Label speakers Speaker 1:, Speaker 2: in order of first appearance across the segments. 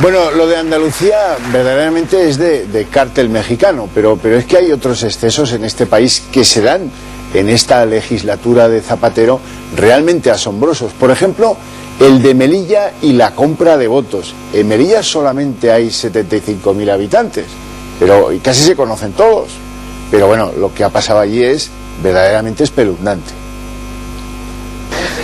Speaker 1: Bueno, lo de Andalucía verdaderamente es de cártel mexicano, pero es que hay otros excesos en este país que se dan en esta legislatura de Zapatero realmente asombrosos. Por ejemplo, el de Melilla y la compra de votos. En Melilla solamente hay 75.000 habitantes, pero y casi se conocen todos. Pero bueno, lo que ha pasado allí es verdaderamente espeluznante.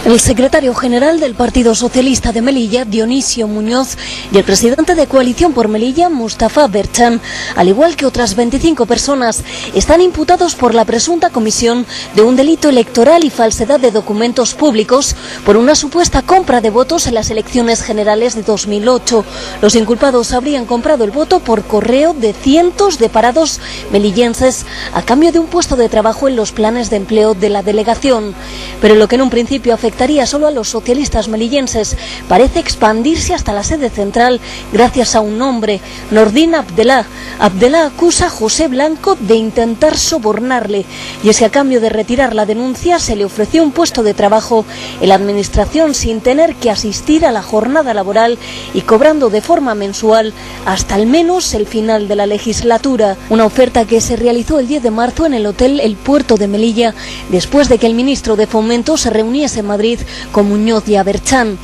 Speaker 2: El secretario general del Partido Socialista de Melilla, Dionisio Muñoz, y el presidente de Coalición por Melilla, Mustafa Berchan, al igual que otras 25 personas, están imputados por la presunta comisión de un delito electoral y falsedad de documentos públicos por una supuesta compra de votos en las elecciones generales de 2008. Los inculpados habrían comprado el voto por correo de cientos de parados melillenses a cambio de un puesto de trabajo en los planes de empleo de la delegación. Pero lo que en un principio afectaría solo a los socialistas melillenses parece expandirse hasta la sede central gracias a un nombre, Nordin Abdellah. Abdellah acusa a José Blanco de intentar sobornarle, y es que a cambio de retirar la denuncia se le ofreció un puesto de trabajo en la administración sin tener que asistir a la jornada laboral y cobrando de forma mensual hasta al menos el final de la legislatura. Una oferta que se realizó el 10 de marzo en el Hotel El Puerto de Melilla, después de que el ministro de Fomento se reuniese en Madrid con Muñoz y Berchan.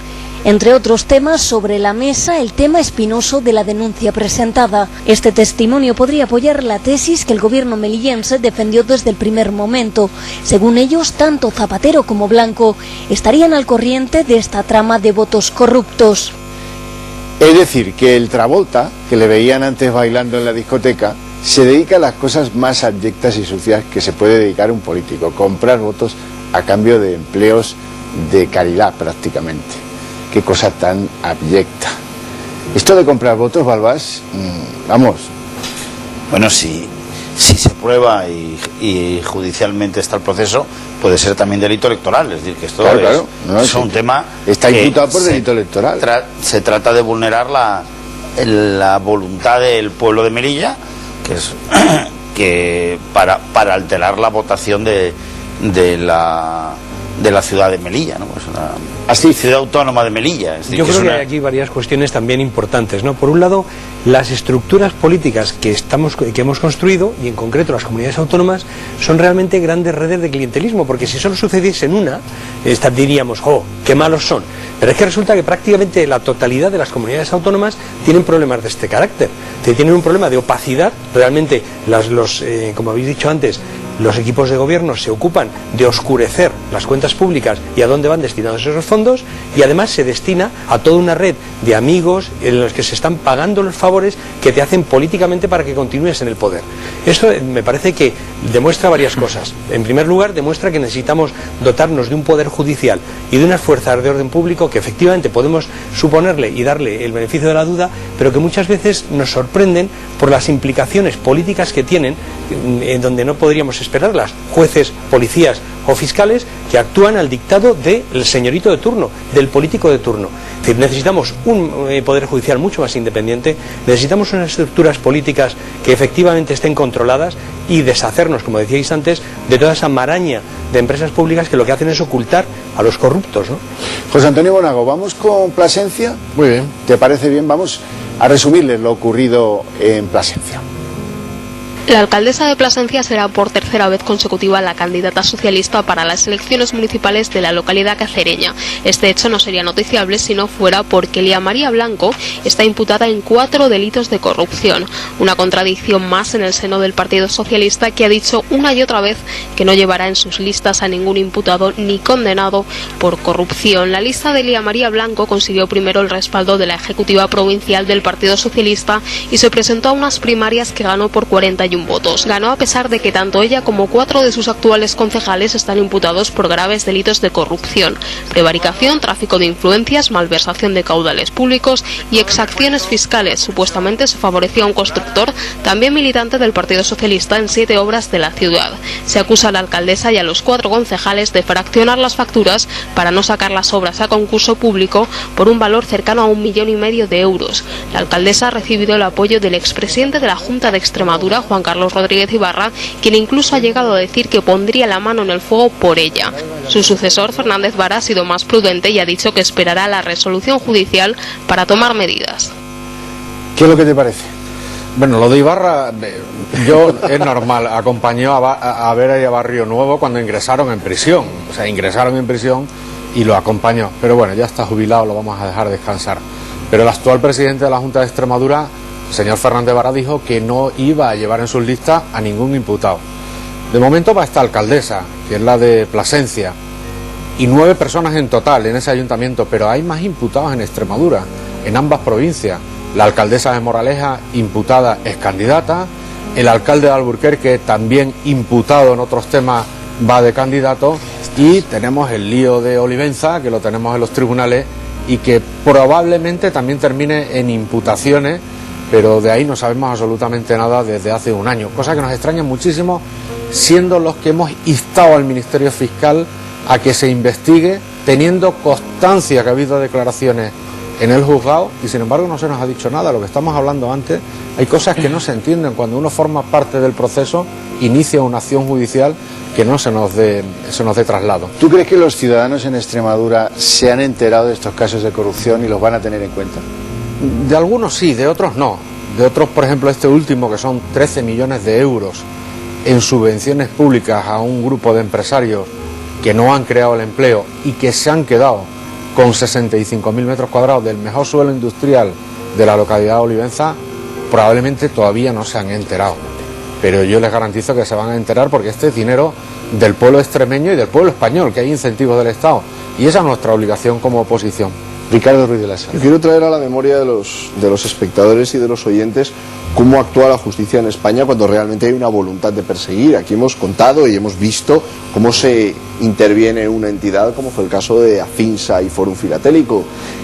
Speaker 2: Entre otros temas sobre la mesa, el tema espinoso de la denuncia presentada. Este testimonio podría apoyar la tesis que el gobierno melillense defendió desde el primer momento. Según ellos, tanto Zapatero como Blanco estarían al corriente de esta trama de votos corruptos.
Speaker 1: Es decir, que el Travolta, que le veían antes bailando en la discoteca, se dedica a las cosas más abyectas y sucias que se puede dedicar un político: comprar votos a cambio de empleos de caridad prácticamente. Qué cosa tan abyecta. Esto de comprar votos, Balbás, vamos.
Speaker 3: Bueno, si se prueba y judicialmente está el proceso, puede ser también delito electoral. Es decir, que esto es un tema...
Speaker 1: Está imputado por delito electoral.
Speaker 3: Se trata de vulnerar la voluntad del pueblo de Melilla, que para alterar la votación de la ciudad de Melilla, ¿no? Es una ciudad autónoma de Melilla. Es decir,
Speaker 4: yo creo que hay aquí varias cuestiones también importantes, ¿no? Por un lado, las estructuras políticas que hemos construido, y en concreto las comunidades autónomas, son realmente grandes redes de clientelismo, porque si solo sucediese en una, diríamos, ¡oh, qué malos son! Pero es que resulta que prácticamente la totalidad de las comunidades autónomas tienen problemas de este carácter. Tienen un problema de opacidad. Realmente, como habéis dicho antes, los equipos de gobierno se ocupan de oscurecer las cuentas públicas y a dónde van destinados esos fondos, y además se destina a toda una red de amigos en los que se están pagando los favores que te hacen políticamente para que continúes en el poder. Esto me parece que demuestra varias cosas. En primer lugar, demuestra que necesitamos dotarnos de un poder judicial y de unas fuerzas de orden público que efectivamente podemos suponerle y darle el beneficio de la duda, pero que muchas veces nos sorprenden por las implicaciones políticas que tienen, en donde no podríamos esperarlas. Jueces, policías o fiscales que actúan al dictado del señorito de turno, del político de turno. Es decir, necesitamos un poder judicial mucho más independiente, necesitamos unas estructuras políticas que efectivamente estén controladas y deshacernos, como decíais antes, de toda esa maraña de empresas públicas que lo que hacen es ocultar a los corruptos, ¿no?
Speaker 1: José Antonio Bonago, ¿vamos con Plasencia?
Speaker 5: Muy bien.
Speaker 1: ¿Te parece bien? Vamos a resumirles lo ocurrido en Plasencia.
Speaker 6: La alcaldesa de Plasencia será por tercera vez consecutiva la candidata socialista para las elecciones municipales de la localidad cacereña. Este hecho no sería noticiable si no fuera porque Elia María Blanco está imputada en 4 delitos de corrupción. Una contradicción más en el seno del Partido Socialista, que ha dicho una y otra vez que no llevará en sus listas a ningún imputado ni condenado por corrupción. La lista de Elia María Blanco consiguió primero el respaldo de la Ejecutiva Provincial del Partido Socialista y se presentó a unas primarias que ganó por 41 votos. Ganó a pesar de que tanto ella como 4 de sus actuales concejales están imputados por graves delitos de corrupción, prevaricación, tráfico de influencias, malversación de caudales públicos y exacciones fiscales. Supuestamente se favoreció a un constructor, también militante del Partido Socialista, en 7 obras de la ciudad. Se acusa a la alcaldesa y a los 4 concejales de fraccionar las facturas para no sacar las obras a concurso público por un valor cercano a 1,5 millones de euros. La alcaldesa ha recibido el apoyo del expresidente de la Junta de Extremadura, Juan Carlos Rodríguez Ibarra, quien incluso ha llegado a decir que pondría la mano en el fuego por ella. Su sucesor, Fernández Vara, ha sido más prudente y ha dicho que esperará la resolución judicial para tomar medidas.
Speaker 1: ¿Qué es lo que te parece?
Speaker 5: Bueno, lo de Ibarra, es normal, acompañó a Vera y a Barrio Nuevo cuando ingresaron en prisión, o sea, ingresaron en prisión y lo acompañó, pero bueno, ya está jubilado, lo vamos a dejar descansar. Pero el actual presidente de la Junta de Extremadura, el señor Fernández Vara, dijo que no iba a llevar en sus listas a ningún imputado. De momento va esta alcaldesa, que es la de Plasencia, y 9 personas en total en ese ayuntamiento, pero hay más imputados en Extremadura, en ambas provincias. La alcaldesa de Moraleja, imputada, es candidata, el alcalde de Alburquerque, también imputado en otros temas, va de candidato, y tenemos el lío de Olivenza, que lo tenemos en los tribunales, y que probablemente también termine en imputaciones, pero de ahí no sabemos absolutamente nada desde hace un año, cosa que nos extraña muchísimo, siendo los que hemos instado al Ministerio Fiscal a que se investigue, teniendo constancia que ha habido declaraciones en el juzgado, y sin embargo no se nos ha dicho nada. Lo que estamos hablando antes, hay cosas que no se entienden cuando uno forma parte del proceso, inicia una acción judicial, que no se nos dé traslado.
Speaker 1: ¿Tú crees que los ciudadanos en Extremadura se han enterado de estos casos de corrupción y los van a tener en cuenta?
Speaker 5: De algunos sí, de otros no. De otros, por ejemplo, este último, que son 13 millones de euros en subvenciones públicas a un grupo de empresarios que no han creado el empleo y que se han quedado con 65.000 metros cuadrados del mejor suelo industrial de la localidad de Olivenza, probablemente todavía no se han enterado. Pero yo les garantizo que se van a enterar, porque este es dinero del pueblo extremeño y del pueblo español, que hay incentivos del Estado. Y esa es nuestra obligación como oposición.
Speaker 1: Ricardo Ruiz de la Sala.
Speaker 7: Yo quiero traer a la memoria de los espectadores y de los oyentes cómo actúa la justicia en España cuando realmente hay una voluntad de perseguir. Aquí hemos contado y hemos visto cómo se interviene una entidad, como fue el caso de Afinsa y Fórum Filatélico.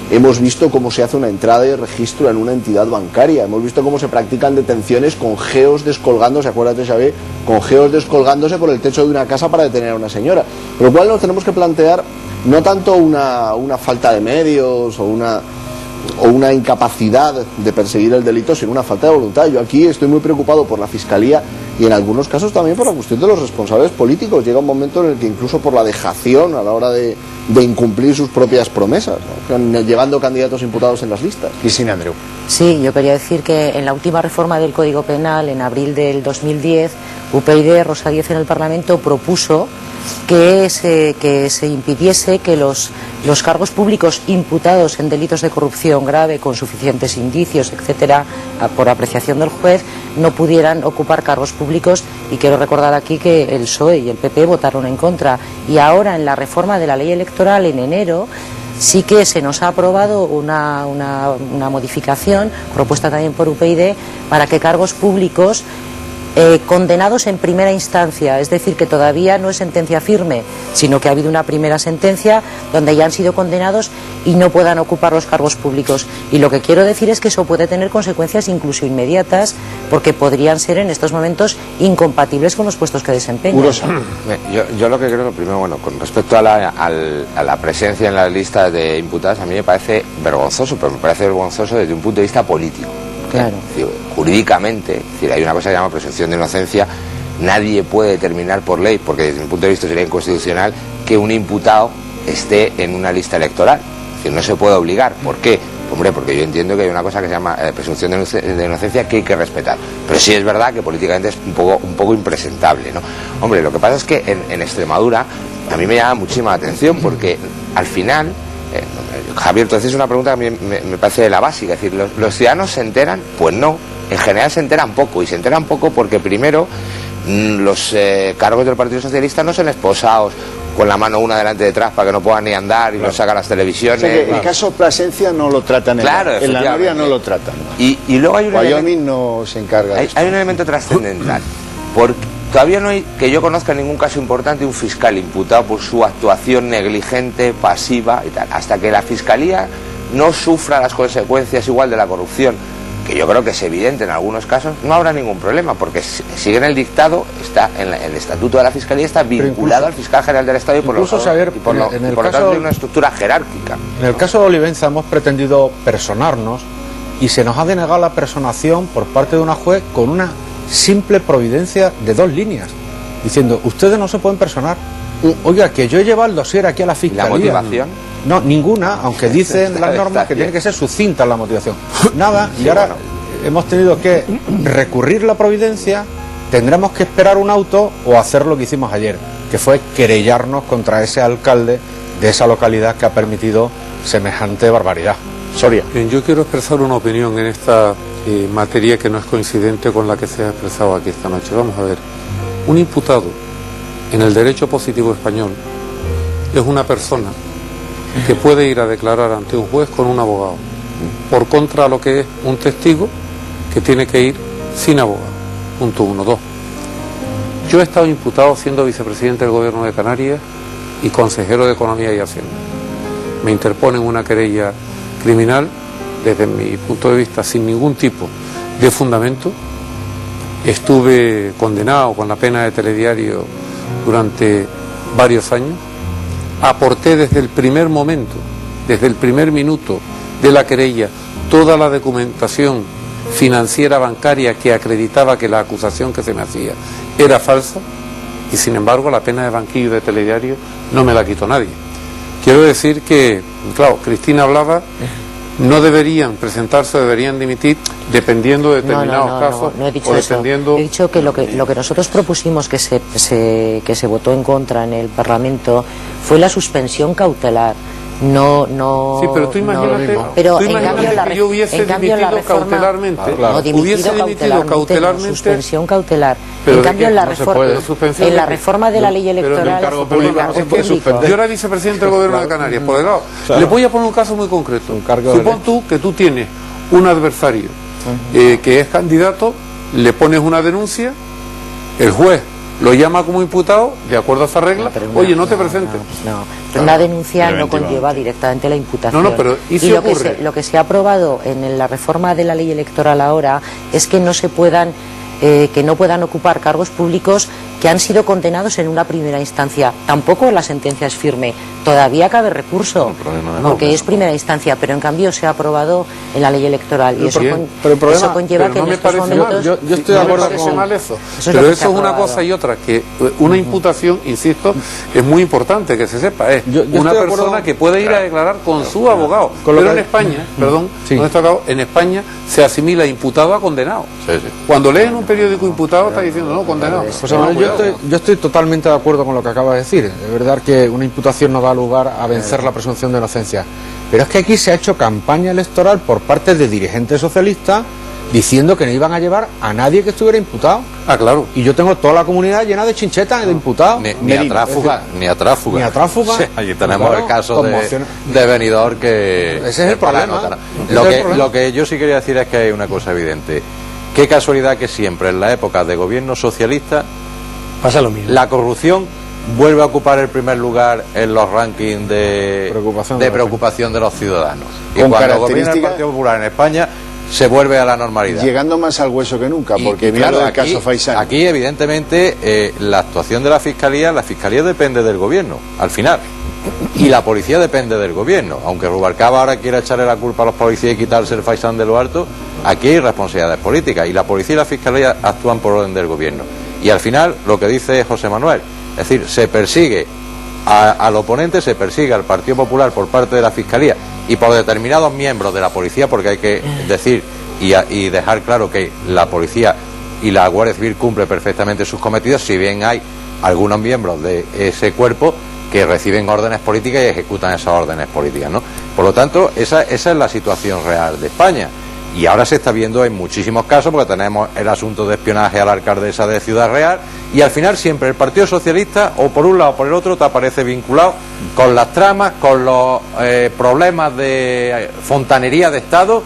Speaker 7: Hemos visto cómo se hace una entrada y registro en una entidad bancaria. Hemos visto cómo se practican detenciones con geos descolgándose, acuérdate, Xavier, con geos descolgándose por el techo de una casa para detener a una señora. Por lo cual nos tenemos que plantear no tanto una falta de medios o una incapacidad de perseguir el delito, sino una falta de voluntad. Yo aquí estoy muy preocupado por la Fiscalía y en algunos casos también por la cuestión de los responsables políticos. Llega un momento en el que incluso por la dejación a la hora de incumplir sus propias promesas, ¿no?, llevando candidatos imputados en las listas.
Speaker 1: Y sin Andreu.
Speaker 8: Sí, yo quería decir que en la última reforma del Código Penal, en abril del 2010, UPyD, Rosa Díez en el Parlamento propuso que se impidiese que los cargos públicos imputados en delitos de corrupción grave con suficientes indicios, etcétera, por apreciación del juez, no pudieran ocupar cargos públicos, y quiero recordar aquí que el PSOE y el PP votaron en contra, y ahora en la reforma de la ley electoral en enero sí que se nos ha aprobado una modificación propuesta también por UPyD para que cargos públicos condenados en primera instancia, es decir, que todavía no es sentencia firme, sino que ha habido una primera sentencia donde ya han sido condenados y no puedan ocupar los cargos públicos. Y lo que quiero decir es que eso puede tener consecuencias incluso inmediatas, porque podrían ser en estos momentos incompatibles con los puestos que desempeñan.
Speaker 9: Yo lo que creo, primero, bueno, con respecto a la presencia en la lista de imputados, a mí me parece vergonzoso, pero me parece vergonzoso desde un punto de vista político.
Speaker 8: Claro.
Speaker 9: Jurídicamente, hay una cosa que se llama presunción de inocencia. Nadie puede determinar por ley, porque desde mi punto de vista sería inconstitucional, que un imputado esté en una lista electoral. Es decir, no se puede obligar. ¿Por qué? Hombre, porque yo entiendo que hay una cosa que se llama presunción de inocencia que hay que respetar. Pero sí es verdad que políticamente es un poco impresentable, ¿no? Hombre, lo que pasa es que en Extremadura a mí me llama muchísima atención, porque al final... Javier, entonces es una pregunta que a mí me parece la básica, es decir, ¿los ciudadanos se enteran? Pues no, en general se enteran poco, y se enteran poco porque primero los cargos del Partido Socialista no son esposados con la mano una delante y detrás para que no puedan ni andar y los sacan las televisiones.
Speaker 1: O sea que el caso Plasencia no lo tratan,
Speaker 9: claro,
Speaker 1: en la Noria no lo tratan.
Speaker 9: Y luego hay un
Speaker 1: Wyoming no se encarga de esto.
Speaker 9: Hay un elemento trascendental, porque todavía no hay, que yo conozca, en ningún caso importante, un fiscal imputado por su actuación negligente, pasiva y tal, hasta que la Fiscalía no sufra las consecuencias igual de la corrupción, que yo creo que es evidente en algunos casos, no habrá ningún problema, porque sigue en el dictado, está en el estatuto de la Fiscalía, está vinculado al fiscal general del Estado y por lo tanto tiene una estructura jerárquica.
Speaker 5: En el caso de Olivenza hemos pretendido personarnos y se nos ha denegado la personación por parte de una juez con una simple providencia de 2 líneas, diciendo: ustedes no se pueden personar. Oiga, que yo he llevado el dossier aquí a la Fiscalía.
Speaker 9: ¿La motivación?
Speaker 5: No, ninguna, aunque dicen las normas que tiene que ser sucinta la motivación. Nada, y ahora hemos tenido que recurrir la providencia, tendremos que esperar un auto o hacer lo que hicimos ayer, que fue querellarnos contra ese alcalde de esa localidad que ha permitido semejante barbaridad. Soria.
Speaker 10: Bien, yo quiero expresar una opinión en esta materia que no es coincidente con la que se ha expresado aquí esta noche. Vamos a ver, un imputado en el derecho positivo español es una persona que puede ir a declarar ante un juez con un abogado, por contra a lo que es un testigo que tiene que ir sin abogado. Punto 1. 2. Yo he estado imputado siendo vicepresidente del Gobierno de Canarias y consejero de Economía y Hacienda. Me interponen una querella criminal, desde mi punto de vista, sin ningún tipo de fundamento. Estuve condenado con la pena de telediario durante varios años. Aporté desde el primer momento, desde el primer minuto de la querella, toda la documentación financiera bancaria que acreditaba que la acusación que se me hacía era falsa, y sin embargo la pena de banquillo y de telediario no me la quitó nadie. Quiero decir que, claro, Cristina hablaba, no deberían presentarse, deberían dimitir, dependiendo de determinados casos.
Speaker 8: No he dicho
Speaker 10: o
Speaker 8: eso.
Speaker 10: dependiendo...
Speaker 8: He dicho que lo que nosotros propusimos que se votó en contra en el Parlamento fue la suspensión cautelar. No.
Speaker 10: Sí, pero tú imagínate,
Speaker 8: pero
Speaker 10: en cambio, que yo hubiese dimitido cautelarmente, hubiese dimitido cautelarmente,
Speaker 8: suspensión cautelar.
Speaker 10: Pero
Speaker 8: en cambio, en la reforma de la ley electoral,
Speaker 10: yo era vicepresidente del Gobierno de Canarias, por el lado. Le voy a poner un caso muy concreto. Supón tú que tú tienes un adversario que es candidato, le pones una denuncia, el juez lo llama como imputado, de acuerdo a esa regla, oye, no te presentes.
Speaker 8: Pero una denuncia no conlleva directamente la imputación.
Speaker 10: Pero ¿y si
Speaker 8: lo que se ha aprobado en la reforma de la ley electoral ahora es que no puedan ocupar cargos públicos que han sido condenados en una primera instancia. Tampoco la sentencia es firme, todavía cabe recurso, porque es primera instancia, pero en cambio se ha aprobado en la ley electoral y eso conlleva que en estos momentos...
Speaker 5: Yo estoy de acuerdo con
Speaker 10: mal eso, pero eso es una cosa y otra, que una imputación, insisto, es muy importante que se sepa, es una persona que puede ir a declarar con su abogado, pero en España, en España se asimila imputado a condenado. Cuando leen un periódico imputado está diciendo no, condenado.
Speaker 5: Yo estoy totalmente de acuerdo con lo que acaba de decir. Es verdad que una imputación no da lugar a vencer la presunción de inocencia. Pero es que aquí se ha hecho campaña electoral por parte de dirigentes socialistas diciendo que no iban a llevar a nadie que estuviera imputado.
Speaker 10: Claro.
Speaker 5: Y yo tengo toda la comunidad llena de chinchetas de imputados.
Speaker 11: Ni a tráfuga. Sí, allí tenemos el caso de Benidorm que...
Speaker 5: Ese es el problema.
Speaker 11: Lo que yo sí quería decir es que hay una cosa evidente. Qué casualidad que siempre en la época de gobierno socialista
Speaker 4: pasa lo mismo.
Speaker 11: La corrupción vuelve a ocupar el primer lugar en los rankings de preocupación de los ciudadanos. Y cuando gobierna el Partido Popular en España se vuelve a la normalidad.
Speaker 1: Llegando más al hueso que nunca, porque mirando el caso Faisán.
Speaker 11: Aquí evidentemente la actuación de la Fiscalía depende del gobierno, al final. Y la policía depende del gobierno. Aunque Rubalcaba ahora quiera echarle la culpa a los policías y quitarse el Faisán de lo alto, aquí hay responsabilidades políticas y la policía y la Fiscalía actúan por orden del gobierno. Y al final, lo que dice José Manuel, es decir, se persigue al oponente, se persigue al Partido Popular por parte de la Fiscalía y por determinados miembros de la policía, porque hay que decir y dejar claro que la policía y la Guardia Civil cumple perfectamente sus cometidos, si bien hay algunos miembros de ese cuerpo que reciben órdenes políticas y ejecutan esas órdenes políticas, ¿no? Por lo tanto, esa es la situación real de España. Y ahora se está viendo en muchísimos casos, porque tenemos el asunto de espionaje a la alcaldesa de Ciudad Real, y al final siempre el Partido Socialista, o por un lado o por el otro, te aparece vinculado con las tramas, con los problemas de fontanería de Estado,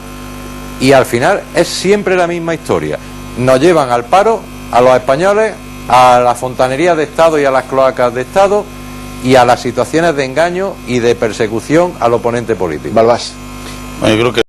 Speaker 11: y al final es siempre la misma historia. Nos llevan al paro, a los españoles, a la fontanería de Estado y a las cloacas de Estado, y a las situaciones de engaño y de persecución al oponente político.
Speaker 1: Balbás.
Speaker 3: Bueno, yo creo que